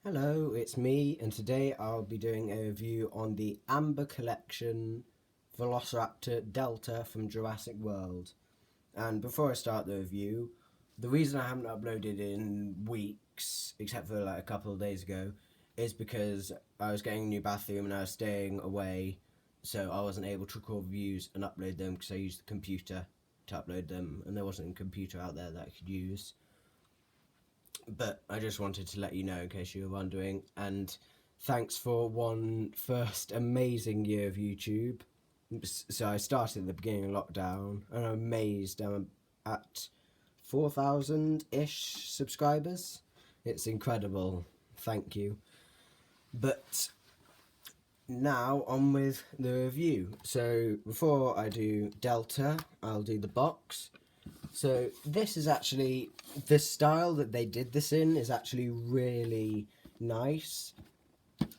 Hello, it's me, and today I'll be doing a review on the Articulation velociraptor Delta from Jurassic World. And before I start the review, the reason I haven't uploaded in weeks, except for like a couple of days ago, is because I was getting a new bathroom and I was staying away, so I wasn't able to record reviews and upload them because I used the computer to upload them, and there wasn't a computer out there that I could use. But I just wanted to let you know in case you were wondering, and thanks for one first amazing year of YouTube. So I started at the beginning of lockdown, and I'm amazed I'm at 4,000-ish subscribers. It's incredible, thank you. But now on with the review. So before I do Delta, I'll do the box. So this is actually, the style that they did this in is actually really nice.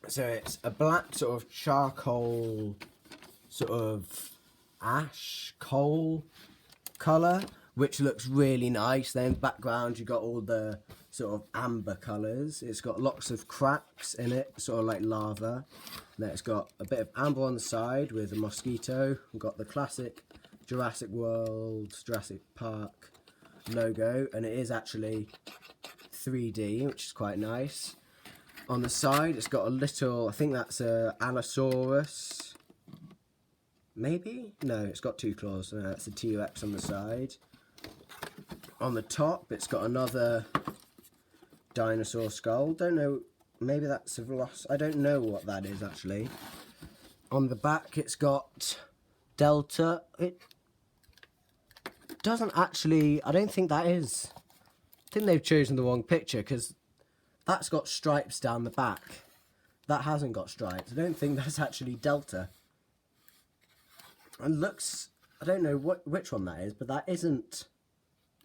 So it's a black sort of charcoal, sort of ash coal colour, which looks really nice. Then in the background you got all the sort of amber colours. It's got lots of cracks in it, sort of like lava. Then it's got a bit of amber on the side with a mosquito. We've got the classic Jurassic World, Jurassic Park logo, and it is actually 3D, which is quite nice. On the side, it's got a little, I think that's a Allosaurus. Maybe? No, it's got two claws. No, that's a T-Rex on the side. On the top, it's got another dinosaur skull. Don't know, maybe that's a I don't know what that is actually. On the back, it's got Delta. It doesn't actually, I don't think that is. I think they've chosen the wrong picture because that's got stripes down the back. That hasn't got stripes. I don't think that's actually Delta. And looks, I don't know which one that is, but that isn't,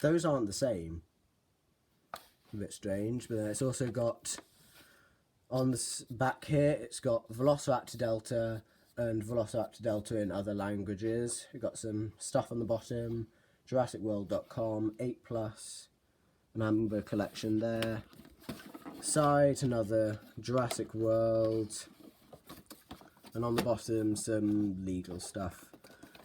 those aren't the same. A bit strange, but then it's also got, on the back here, it's got Velociraptor Delta and Velociraptor Delta in other languages. We've got some stuff on the bottom, JurassicWorld.com, 8+, an amber collection there. Side, another Jurassic World, and on the bottom some legal stuff.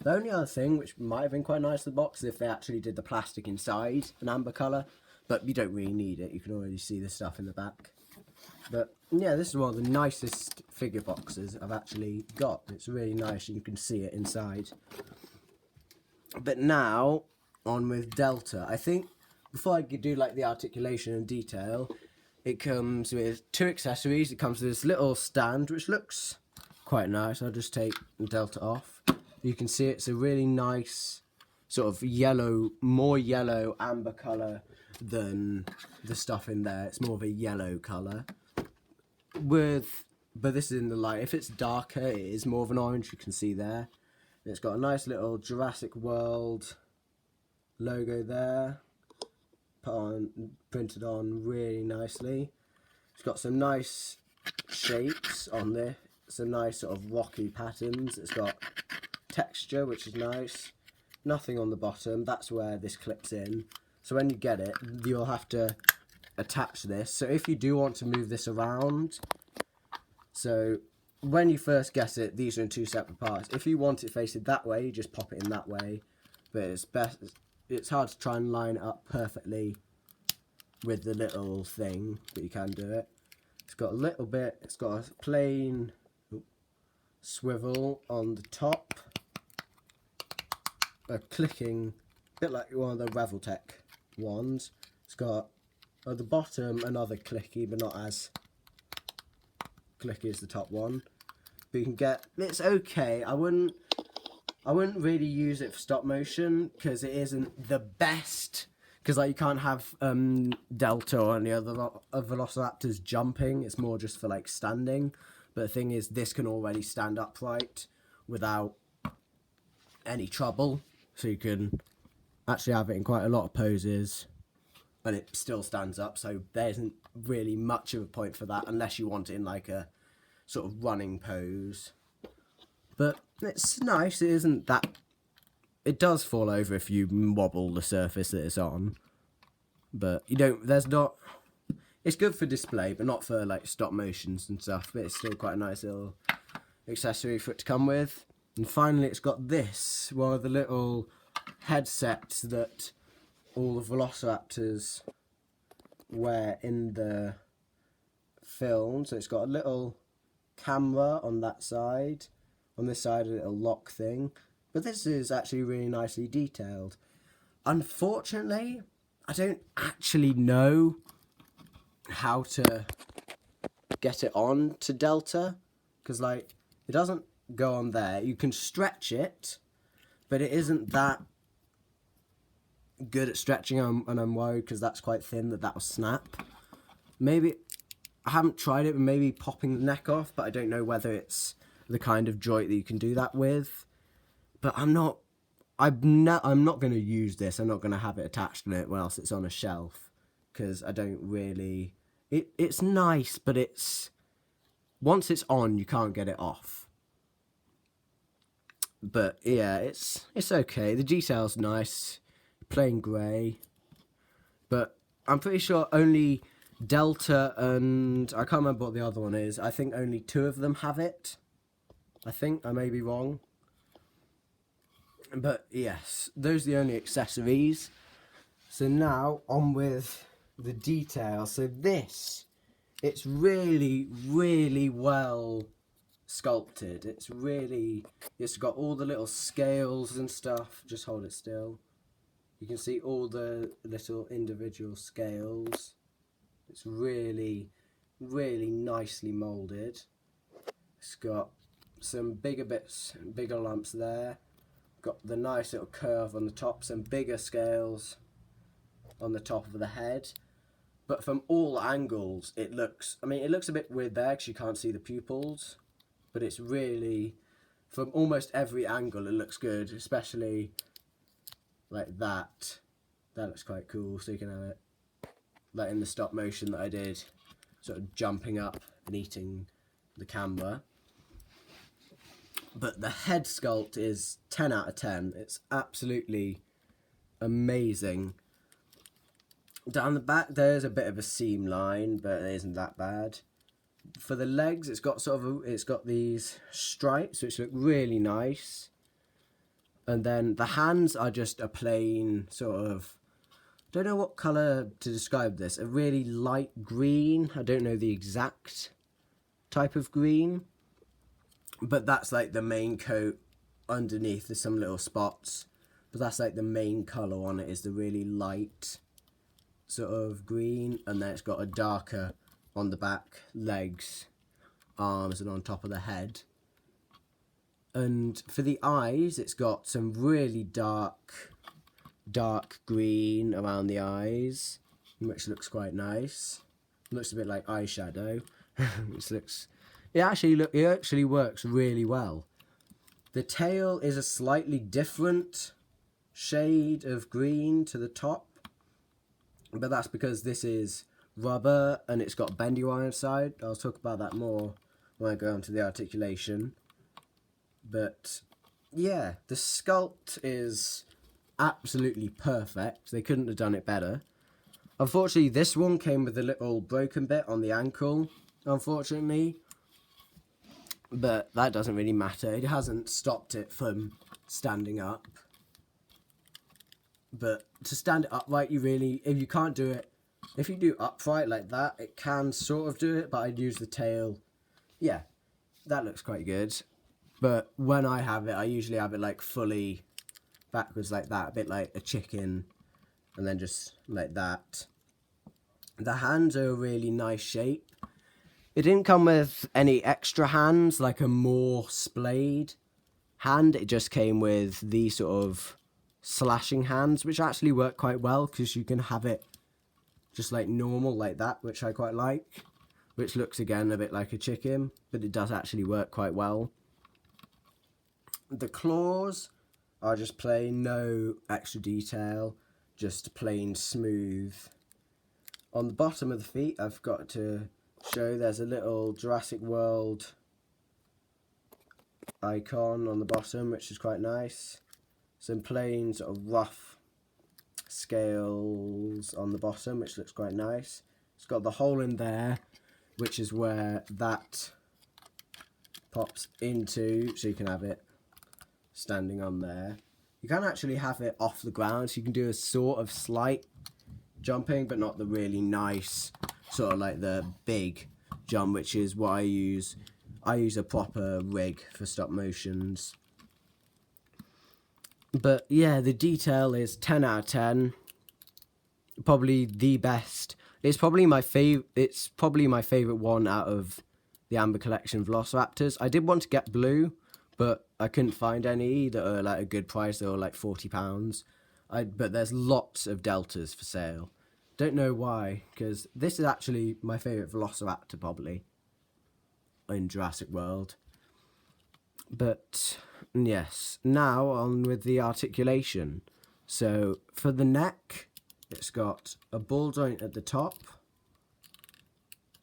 The only other thing which might have been quite nice to the box is if they actually did the plastic inside an amber colour, but you don't really need it, you can already see the stuff in the back. But yeah, this is one of the nicest figure boxes I've actually got. It's really nice and you can see it inside. But now, on with Delta. I think before I could do like the articulation and detail, it comes with two accessories. It comes with this little stand which looks quite nice. I'll just take Delta off. You can see it's a really nice sort of yellow, more yellow amber colour than the stuff in there. It's more of a yellow colour. But this is in the light. If it's darker, it is more of an orange. You can see there. It's got a nice little Jurassic World logo there, printed on really nicely. It's got some nice shapes on there, some nice sort of rocky patterns. It's got texture, which is nice. Nothing on the bottom. That's where this clips in. So when you get it, you'll have to attach this. So if you do want to move this around, so when you first get it, these are in two separate parts. If you want it facing that way, you just pop it in that way. But it's hard to try and line it up perfectly with the little thing, but you can do it. It's got a little bit, it's got a plain swivel on the top, a clicking, bit like one of the Reveltech ones. It's got at the bottom another clicky, but not as clicky as the top one. But you can get, it's okay. I wouldn't really use it for stop motion because it isn't the best. Because like you can't have Delta or any other velociraptors jumping. It's more just for like standing. But the thing is, this can already stand upright without any trouble. So you can actually have it in quite a lot of poses, and it still stands up. So there isn't really much of a point for that unless you want it in like a sort of running pose. But it's nice. It isn't that. It does fall over if you wobble the surface that it's on, but you don't. There's not. it's good for display, but not for like stop motions and stuff. But it's still quite a nice little accessory for it to come with. And finally, it's got this, one of the little headsets that all the velociraptors wear in the film. So it's got a little camera on that side, on this side a little lock thing, but this is actually really nicely detailed. Unfortunately, I don't actually know how to get it on to Delta, because like it doesn't go on there. You can stretch it, but it isn't that good at stretching, and I'm worried because that's quite thin that will snap. Maybe, I haven't tried it, but maybe popping the neck off, but I don't know whether it's the kind of joint that you can do that with. But I'm not going to use this. I'm not going to have it attached to it whilst it's on a shelf, because I don't really... It's nice, but it's... Once it's on, you can't get it off. But yeah, it's okay. The detail's nice. Plain grey. But I'm pretty sure only Delta and... I can't remember what the other one is. I think only 2 of them have it. I think. I may be wrong. But yes, those are the only accessories. So now on with the detail. So this, it's really, really well sculpted. It's got all the little scales and stuff. Just hold it still. You can see all the little individual scales. It's really, really nicely molded. It's got some bigger bits, bigger lumps there. Got the nice little curve on the top, some bigger scales on the top of the head. But from all angles, it looks a bit weird there because you can't see the pupils. But it's really, from almost every angle, it looks good, especially like that. That looks quite cool, so you can have it like in the stop motion that I did, sort of jumping up and eating the camera. But the head sculpt is 10 out of 10. It's absolutely amazing. Down the back there's a bit of a seam line, but it isn't that bad. For the legs, it's got these stripes which look really nice. And then the hands are just a plain sort of, don't know what colour to describe this, a really light green. I don't know the exact type of green. But that's like the main coat. Underneath there's some little spots, but that's like the main colour on it is the really light sort of green, and then it's got a darker on the back, legs, arms, and on top of the head. And for the eyes, it's got some really dark green around the eyes, which looks quite nice. It looks a bit like eyeshadow. It actually works really well. The tail is a slightly different shade of green to the top, but that's because this is rubber and it's got bendy wire inside. I'll talk about that more when I go on to the articulation. But yeah, the sculpt is absolutely perfect. They couldn't have done it better. Unfortunately, this one came with a little broken bit on the ankle, unfortunately. But that doesn't really matter. It hasn't stopped it from standing up. But to stand it upright, if you can't do it, if you do upright like that, it can sort of do it, but I'd use the tail. Yeah, that looks quite good. But when I have it, I usually have it like fully backwards like that, a bit like a chicken, and then just like that. The hands are a really nice shape. It didn't come with any extra hands, like a more splayed hand. It just came with these sort of slashing hands, which actually work quite well because you can have it just like normal like that, which I quite like. Which looks again a bit like a chicken, but it does actually work quite well. The claws are just plain, no extra detail, just plain smooth. On the bottom of the feet, I've got to show there's a little Jurassic World icon on the bottom, which is quite nice. Some plain sort of rough scales on the bottom, which looks quite nice. It's got the hole in there, which is where that pops into, so you can have it standing on there. You can actually have it off the ground, so you can do a sort of slight jumping, but not the really nice, sort of like the big jump, which is what I use. I use a proper rig for stop motions. But yeah, the detail is 10 out of 10. Probably the best. It's probably my favorite one out of the Amber Collection Velociraptors. I did want to get blue, but I couldn't find any that are like a good price. They were like £40. But there's lots of deltas for sale. Don't know why, because this is actually my favorite Velociraptor probably in Jurassic World. But yes, now on with the articulation. So for the neck, it's got a ball joint at the top,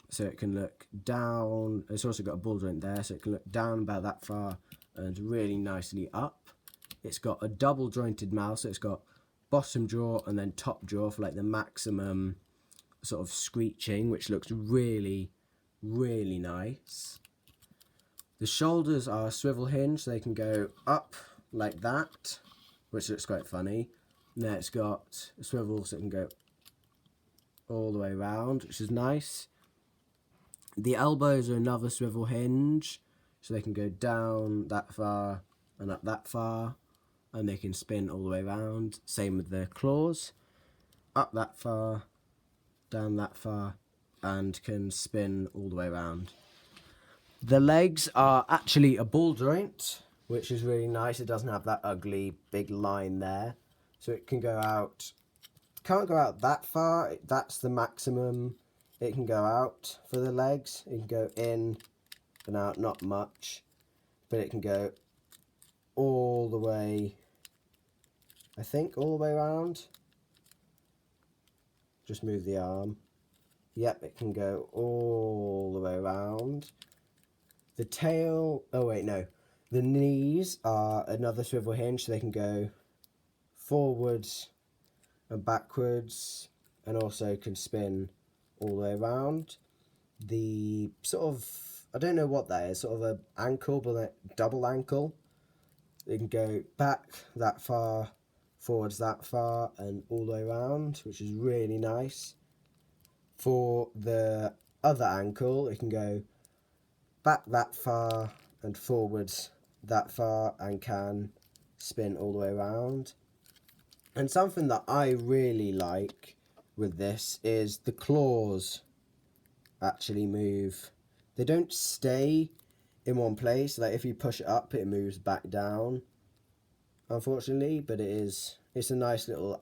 so it can look down. It's also got a ball joint there, so it can look down about that far and really nicely up. It's got a double jointed mouth, so it's got bottom jaw and then top jaw for like the maximum sort of screeching, which looks really, really nice. The shoulders are swivel hinge, so they can go up like that, which looks quite funny. And then it's got a swivel so it can go all the way around, which is nice. The elbows are another swivel hinge, so they can go down that far and up that far, and they can spin all the way around. Same with the claws, up that far, down that far, and can spin all the way around. The legs are actually a ball joint, which is really nice. It doesn't have that ugly big line there, so it can go out. Can't go out that far. That's the maximum it can go out for the legs. It can go in and out, not much, but it can go all the way, I think, all the way around. Just move the arm. Yep, it can go all the way around. The tail, oh wait, no. The knees are another swivel hinge, so they can go forwards and backwards, and also can spin all the way around. The sort of, I don't know what that is, sort of an ankle, but a double ankle. It can go back that far, forwards that far, and all the way around, which is really nice. For the other ankle, it can go back that far and forwards that far, and can spin all the way around. And something that I really like with this is the claws actually move. They don't stay in one place. Like if you push it up, it moves back down, unfortunately, but it's a nice little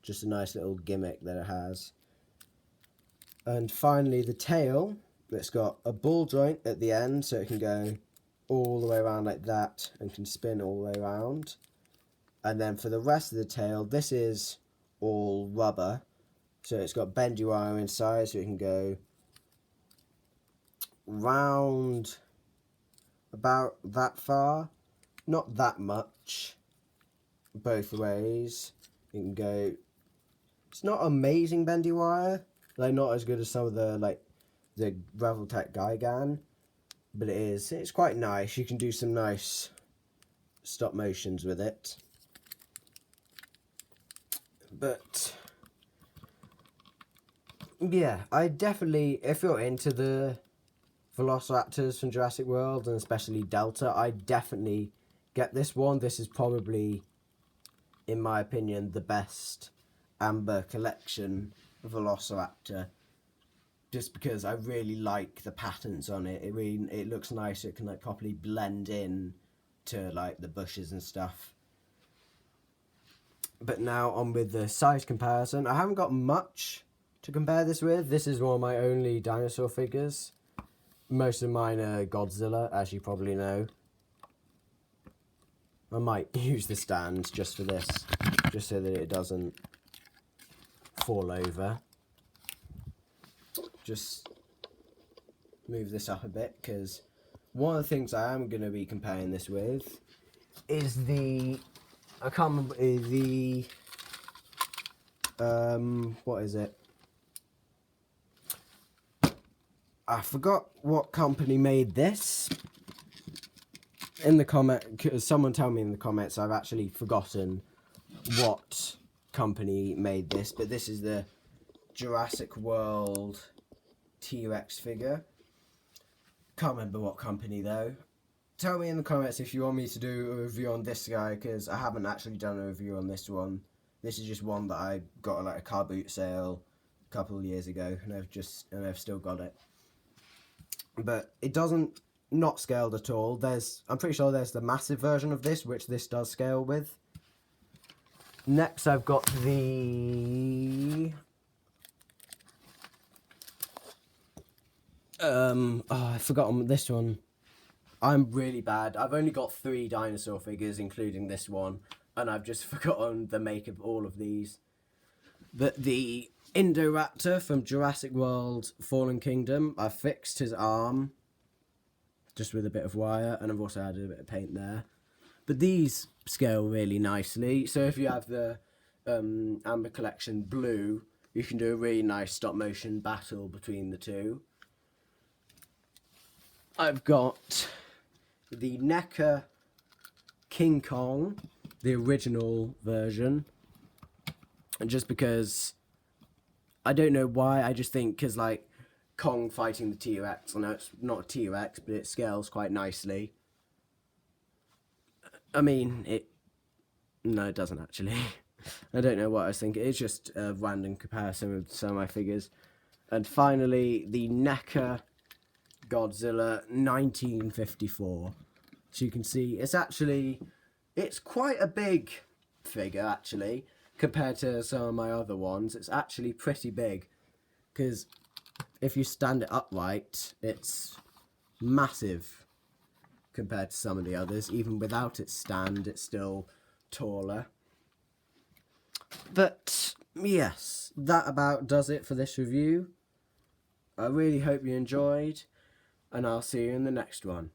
just a nice little gimmick that it has. And finally, the tail, it's got a ball joint at the end, so it can go all the way around like that and can spin all the way around. And then for the rest of the tail, this is all rubber, so it's got bendy wire inside, so it can go round about that far, not that much, both ways. You can go, it's not amazing bendy wire, like not as good as some of the the Reveltech Gigan, but it's quite nice. You can do some nice stop motions with it. But yeah, I definitely, if you're into the Velociraptors from Jurassic World, and especially Delta, I definitely get this one. This is probably, in my opinion, the best Amber Collection Velociraptor, just because I really like the patterns on it. It looks nice. It can like properly blend in to like the bushes and stuff. But now on with the size comparison. I haven't got much to compare this with. This is one of my only dinosaur figures. Most of mine are Godzilla, as you probably know. I might use the stand just for this, just so that it doesn't fall over. Just move this up a bit, because one of the things I am going to be comparing this with is the, I can't remember, the what is it? I forgot what company made this. In the someone tell me in the comments. I've actually forgotten what company made this, but this is the Jurassic World T-Rex figure. Can't remember what company though. Tell me in the comments if you want me to do a review on this guy, because I haven't actually done a review on this one. This is just one that I got at like a car boot sale a couple of years ago, and I've still got it. But it doesn't not scaled at all. I'm pretty sure there's the massive version of this, which this does scale with. Next, I've got the I've forgotten this one. I'm really bad. I've only got 3 dinosaur figures, including this one, and I've just forgotten the make of all of these. But the Indoraptor from Jurassic World Fallen Kingdom, I fixed his arm just with a bit of wire, and I've also added a bit of paint there. But these scale really nicely. So if you have the Amber Collection blue, you can do a really nice stop motion battle between the two. I've got the NECA King Kong, the original version. And just because, I don't know why, I just think because like Kong fighting the T-Rex, I know it's not a T-Rex, but it scales quite nicely. I mean, no, it doesn't actually. I don't know what I was thinking. It's just a random comparison with some of my figures. And finally, the NECA Godzilla 1954. So you can see, it's quite a big figure, actually, compared to some of my other ones. It's actually pretty big, because if you stand it upright, it's massive compared to some of the others. Even without its stand, it's still taller. But yes, that about does it for this review. I really hope you enjoyed, and I'll see you in the next one.